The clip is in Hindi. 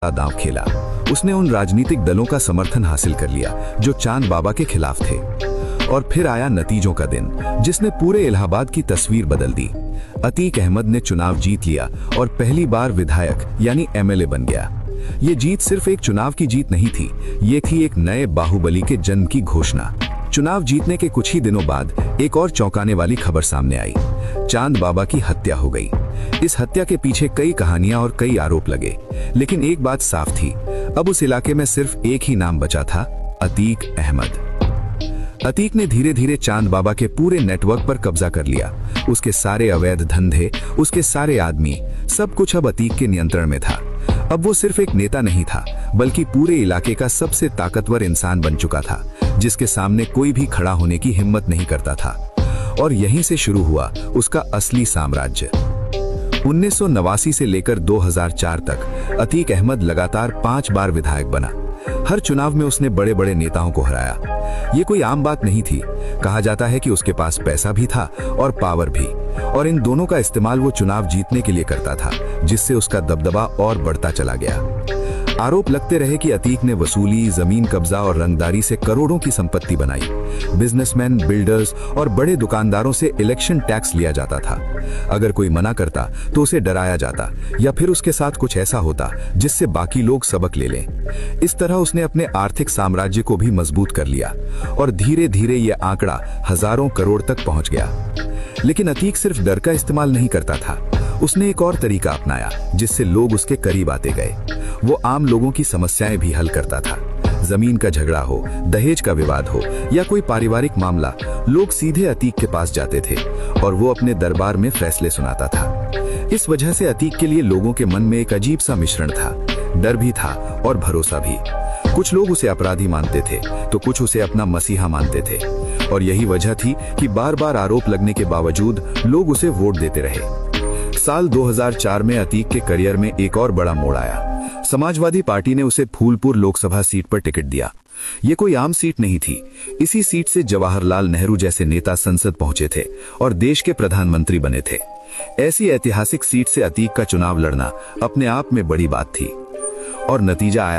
दांव खेला। उसने उन राजनीतिक दलों का समर्थन हासिल कर लिया जो चांद बाबा के खिलाफ थे। और फिर आया नतीजों का दिन, जिसने पूरे इलाहाबाद की तस्वीर बदल दी। अतीक अहमद ने चुनाव जीत लिया और पहली बार विधायक यानी एमएलए बन गया। ये जीत सिर्फ एक चुनाव की जीत नहीं थी, ये थी एक नए बाहुबली के जन्म की घोषणा। चुनाव जीतने के कुछ ही दिनों बाद एक और चौंकाने वाली खबर सामने आई। चांद बाबा की हत्या हो गई। इस हत्या के पीछे कई कहानियां और कई आरोप लगे, लेकिन एक बात साफ थी, अब उस इलाके में सिर्फ एक ही नाम बचा था, अतीक अहमद। अतीक ने धीरे धीरे चांद बाबा के पूरे नेटवर्क पर कब्जा कर लिया। उसके सारे अवैध धंधे, उसके सारे आदमी, सब कुछ अब अतीक के नियंत्रण में था। अब वो सिर्फ एक नेता नहीं था, बल्कि पूरे इलाके का सबसे ताकतवर इंसान बन चुका था, जिसके सामने कोई भी खड़ा होने की हिम्मत नहीं करता था। और यहीं से शुरू हुआ उसका असली साम्राज्य। 1989 से लेकर 2004 तक अतीक अहमद लगातार 5 बार विधायक बना। हर चुनाव में उसने बड़े बड़े नेताओं को हराया। ये कोई आम बात नहीं थी। कहा जाता है कि उसके पास पैसा भी था और पावर भी, और इन दोनों का इस्तेमाल वो चुनाव जीतने के लिए करता था, जिससे उसका दबदबा और बढ़ता चला गया। आरोप लगते रहे कि अतीक ने वसूली, जमीन कब्जा और रंगदारी से करोड़ों की संपत्ति बनाई। बिजनेसमैन, बिल्डर्स और बड़े दुकानदारों से इलेक्शन टैक्स लिया जाता था। अगर कोई मना करता तो उसे डराया जाता या फिर उसके साथ कुछ ऐसा होता जिससे बाकी लोग सबक ले लें। इस तरह उसने अपने आर्थिक साम्राज्य को भी मजबूत कर लिया और धीरे धीरे ये आंकड़ा हजारों करोड़ तक पहुंच गया। लेकिन अतीक सिर्फ डर का इस्तेमाल नहीं करता था, उसने एक और तरीका अपनाया जिससे लोग उसके करीब आते गए। वो आम लोगों की समस्याएं भी हल करता था। जमीन का झगड़ा हो, दहेज का विवाद हो या कोई पारिवारिक मामला, लोग सीधे अतीक के पास जाते थे और वो अपने दरबार में फैसले सुनाता था। इस वजह से अतीक के लिए लोगों के मन में एक अजीब सा मिश्रण था, डर भी था और भरोसा भी। कुछ लोग उसे अपराधी मानते थे तो कुछ उसे अपना मसीहा मानते थे, और यही वजह थी कि बार बार आरोप लगने के बावजूद लोग उसे वोट देते रहे। साल 2004 में अतीक के करियर में एक और बड़ा मोड़ आया। समाजवादी पार्टी ने उसे फूलपुर लोकसभा सीट पर टिकट दिया। ये कोई आम सीट नहीं थी। इसी सीट से जवाहरलाल नेहरू जैसे नेता संसद पहुंचे थे और देश के प्रधानमंत्री बने थे। ऐसी ऐतिहासिक सीट से अतीक का चुनाव लड़ना अपने आप में बड़ी बात थी। और नतीजा आया